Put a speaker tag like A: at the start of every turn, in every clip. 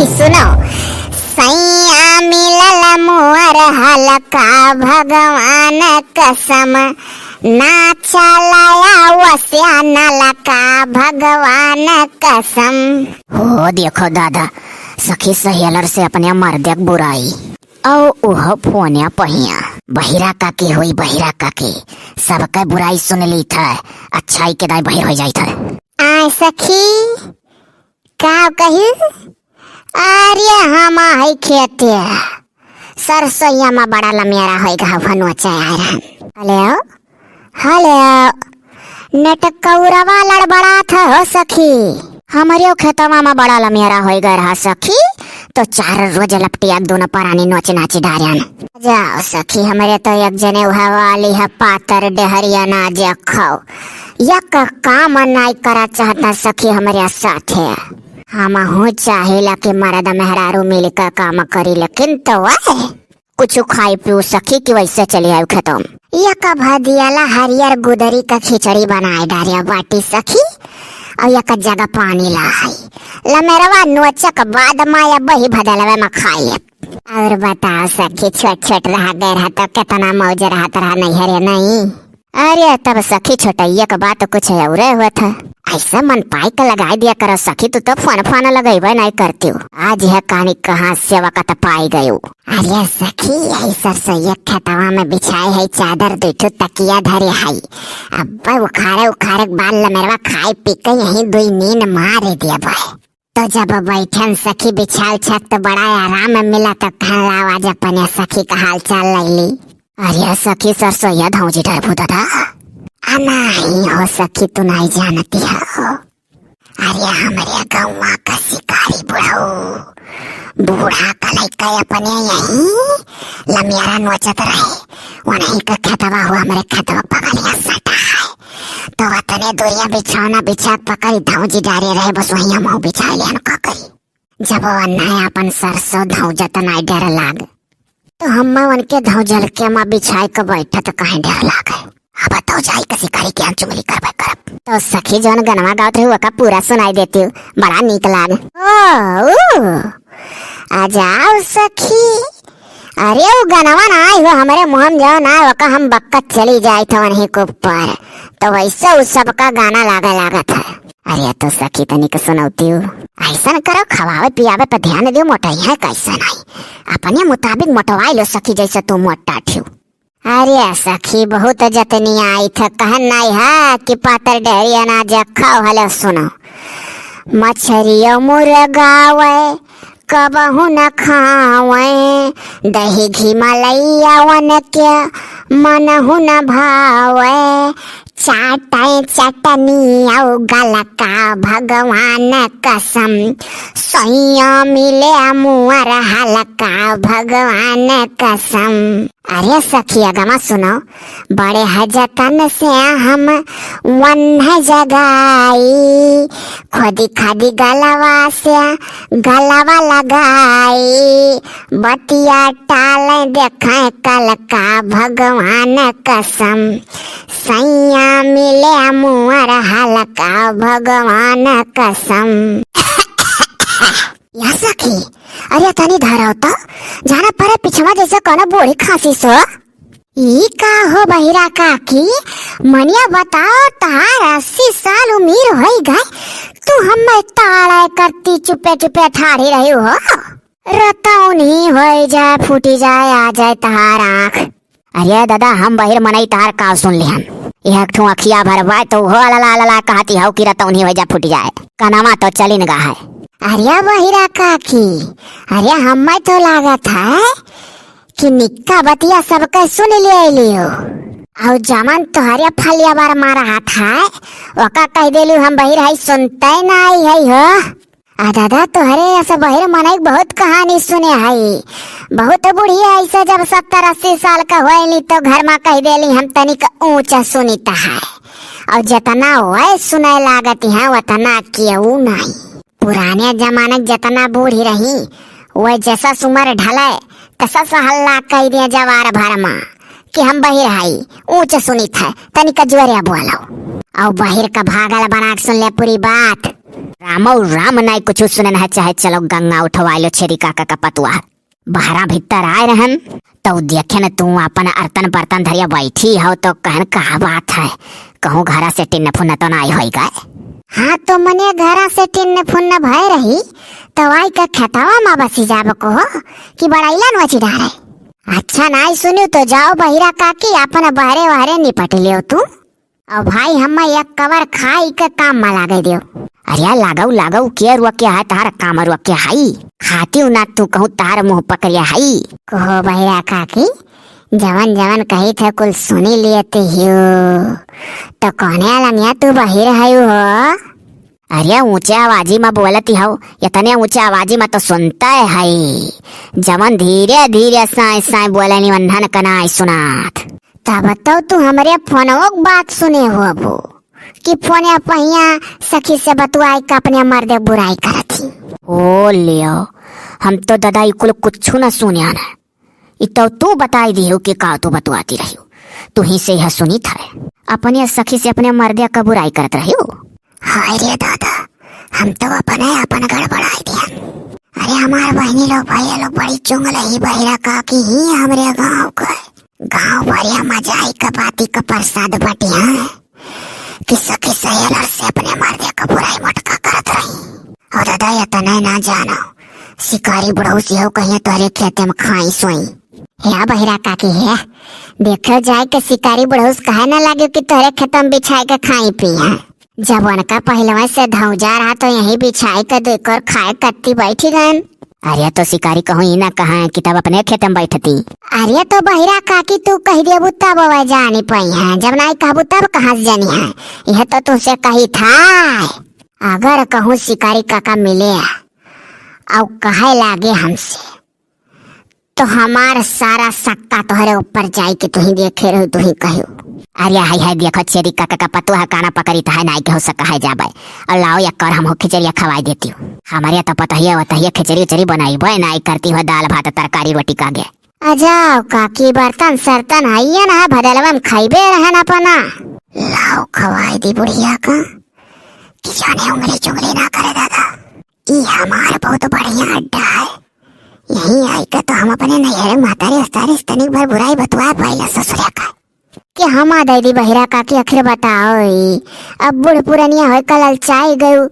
A: सखी सुनो। सैया मिलल मोर हलका भगवान कसम, ना चलाया वस्या नलका भगवान कसम।
B: हो देखो दादा, सखी सहेलर से अपने मर्दक बुराई और उह फोनिया पहिया बहिरा काके हुई बहिरा काके सबका बुराई सुन ली था, अच्छाई के दाई बहिर हो जाई था।
A: आय सखी का कही, अरे हम आई खेते सरसोईया में बड़ा लमेरा होगा भनुआ चाय रहन। हेलो हेलो नटकौरवा लड़बड़ा था हो सखी,
B: हमारे खेतवा में बड़ा लमेरा हो गया रहा सखी, तो 4 रोज लपटिया दोनों परानी नोच नाची डारियन।
A: जाओ सखी, हमारे तो एक जने वाली है पातर डहरिया ना जे खाओ यक काम नहीं करा चाहता सखी हमारे साथ है। हम हूँ चाहिला कि मर्द मेहरारू मिल कर काम करी, लेकिन तो वह
B: कुछ खाई पियो सखी कि वैसे चले आयो खेतों।
A: यक भदियाला हरियर गुदरी का खिचड़ी बनाए डारिया बाटी सखी, और यक जगह पानी लाई लमेरवा नोचक बाद माया बही भदलवे में खाई। और बताओ सखी छोट छोट रह गए रहा तो कितना मौज रहता रहा नहीं हरे नहीं।
B: अरे तब सखी छोटैया का बात कुछ और हुआ था,
A: ऐसा मन पाई का लगा दिया करो सखी, तू तो फोन लगाई नहीं करती हो। आज यह कहानी कहाँ से वक़्त पाई गई। अरे सखी यही सरसोईया खेतवा में बिछाए है चादर, दूठो तकिया धरे है, अब उखाड़े बाल लमेरवा खाए पी के यही दुई नींद मार दिया भाई। तो जब बैठन सखी बिछाल छत तो बड़ा आराम मिला, तो कहला आवाज अपने सखी का हाल चाल लैली।
B: अरे सखी सरसोईया धौजी डरबू दादा।
A: नहीं हो सखी, तू नहीं जानती हो। अरे हमारे गाँव का शिकारी बूढ़ा कलैका अपने यही लमियारा नोचत रहे, वही का खेतवा हुआ हमारे खेतवा पकड़िया सटा है, तो वतने दूरिया बिछौना बिछा पकड़ी धौजी डारे रहे, बस वही हम बिछा लिया का करी। जब वह अपन सरसों धौजत नहीं डर लाग, तो हम उनके धौजल के माँ बिछाई के बैठा तो कहीं डर लागे। अब तो जाई का शिकारी के चुगली करबे करब। तो सखी जोन गनवा गावत रही का पूरा सुनाई देती हूँ, बड़ा नीक लाग। आ जाओ सखी। अरे वो गनवा ना आई हो हमारे मुँह में जाओ ना वका हम बक्कत चली जाए थे वहीं के ऊपर, तो वैसे उस सबका गाना लागा था। अरे तो सखी तनिक सुनौती हूँ, ऐसा करो खवावे पियावे पे ध्यान दियो, मोटाई है कैसा नहीं, अपने मुताबिक मोटवाई लो सखी जैसे तू मोटा ठियो। अरे सखी बहुत जतनी आई था, कहन नहीं है कि पातर डहरिया ना जा खाओ। हले सुनो, मछरियो मुर्गावे कबहू न खावे, दही घी मलैया वन के मनहू न भावे, चाटाए चटनी औ गलका भगवान कसम, सैया मिले मुअर हलका भगवान कसम। अरे सखिया गमा सुनो, बड़े हजतन से हम वन जगाई, खोदी खादी गलवा से गलवा लगाई, बतिया टाल देखे कल का भगवान कसम, सैया मिले मुअर हलका भगवान कसम। या सखी अरे तनी धराओ तो जाना परे पिछवा जैसे कोनो बूढ़ी खांसी सो। ई का हो बहिरा काकी, मनिया बताओ तार 80 साल उम्र हो गए, तू हमें ताड़ा करती चुपे चुपे ठाड़ी रही हो, रतौनी हो जाए फूटी जाए आ जाए तहार आँख।
B: अरे दादा हम बहिर मनई तार का सुन लिहन, यह ठू अखिया भरवा तो हो ला कहती हो कि रतौनी हो जा फूट जाए, कनावा तो चली न गा है।
A: अरे बहिरा काकी, अरे हमें तो लागत है कि निक्का बतिया सबके सुन लियो, और जमन तोहरे फलिया बार मारा था वका कह देलू हम बहिर है सुनते नहीं है हो। दादा तोहरे ऐसा बहिर मनई बहुत कहानी सुने है, बहुत बुढ़िया ऐसा जब 70-80 साल का होली तो घर में कह देली हम तनिक ऊंचा सुनीता है, और जितना वह सुने लागत है उतना क्यों नहीं। पुराने जमाने जितना बूढ़ी रही वह जैसा सुमर ढले तसा सा हल्ला कह दिया जवार भर में कि हम बहिर हई ऊंच सुनित है तनिक जुअरिया बोलो, और बहिर का भागल बना सुन ले पूरी बात।
B: रामो राम नाई कुछ सुनन है चाहे चलो गंगा उठवा लो छेरी काका का पतुआ बाहरा भीतर आए रहन तो देखे न तू अपन अर्तन बर्तन धरिया बैठी हो तो कहन कहा बात है कहूँ घरा से टिन्न फुन्न तो नाई होई गए।
A: हाँ तो मने घरा से टिन्न फुन्न भय रही तो आई का खेतवा माँ बसी जाब को हो कि बड़ाईला नची डारे। अच्छा नाई सुनियो तो जाओ बहिरा काकी अपन बहरे वहरे निपट लियो तू और भाई हम एक कवर खाई के काम में लागे दियो।
B: अरे लागऊ लागऊ के रुआ के है तार काम रुआ के हाई खाती हूँ ना तू कहूँ तार मुंह पकड़िया हाई
A: कहो बहिरा काकी जवन जवन कही थे कुल सुनी लिए हियो तो कहने लगिया तू बहिर है हो।
B: अरे ऊंचे आवाजी में बोलती हो इतने ऊंचे आवाजी में तो सुनता है जवन धीरे धीरे साए साए बोले निबंधन कनाई सुनात
A: तब तो तू हमारे फोनों की बात सुने हो अबू कि फोने पहिया सखी से बतुआई का अपने मर्दे बुराई करती।
B: ओ लियो हम तो दादा कुल कुछ न सुनिया न तो तू बताई दी हो कि का तू बतुआती रही हो तू ही से यह सुनी था अपने सखी से अपने मर्दे का बुराई करत रही हो।
A: हाय रे दादा हम तो अपन गड़बड़ाई दिया। अरे हमारे बहनी लोग भैया लोग बड़ी चुंगल ही बहिरा काकी ही हमरे गाँव का गाँव बढ़िया मजा आई का बाती का प्रसाद बटिया कि सखी सहेलर से अपने मर्दे का बुराई मटका करत रही। और दादा ये तना ना जानो शिकारी बुढ़ौसी हो कहीं तोरे खेते में खाई सोई या बहिरा काकी है देखो जाए के शिकारी बुढ़ौस कहे ना लगे कि तोरे खेत में बिछाई के खाई पी है। जब उनका पहलवा से धौजा रहा तो यही बिछाई के देकर खाए कत्ती बैठी गए।
B: अरे तो शिकारी कहूँ ही ना कहा कि तब अपने खेत में बैठती।
A: अरे तो बहिरा काकी तू कह देबू तब वह जानी पाई है जब नहीं कहबू तब कहाँ से जानी है। यह तो तुझसे कही था अगर कहूँ शिकारी काका मिले और कहे लागे हमसे तो हमारा सारा सक्का तोहरे ऊपर जाई के तू ही देखे रहो तू ही कहो।
B: अरे हाय हाय देखो छेरी काका का पतुआ काना पकड़ी तो है नाई के हो सका है जाबे और लाओ या कर हम खिचड़िया खवाई देती हूँ। हमारे तो पता ही होता है खिचड़ी उचड़ी बनाई बे नाई करती हो दाल भात तरकारी रोटी का गे।
A: अजाओ काकी बर्तन सर्तन है ना भदलवा में खाइबे रहन अपना लाओ खवाई दी बुढ़िया का कि जाने उंगली चुंगली ना करे दादा। ये हमारा बहुत बढ़िया अड्डा है यही आई का तो हम अपने नैहरे महतारे अस्तारे तनिक भर बुराई बतवा पाइला ससुरा का कि हम दादी बहिरा काकी आखिर बताओ अब बूढ़ पुरानिया हो कल चाय गयू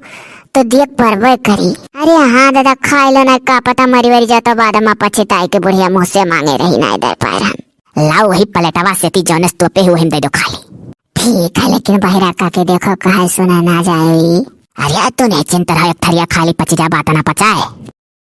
A: तो देख परबे करी। अरे हाँ दादा खाए लो ना का पता मरी वरी जाता बाद में पछताई के बुढ़िया मुँह से मांगे रही ना दे पाए हम।
B: लाओ वही पलटवा से ती जौनस तो पे हुए दे दो खाली।
A: ठीक है लेकिन बहिरा काकी देखो कहा सुना ना जाए।
B: अरे तू नहीं चिंता रहा थरिया खाली पची जा बात ना पचाए।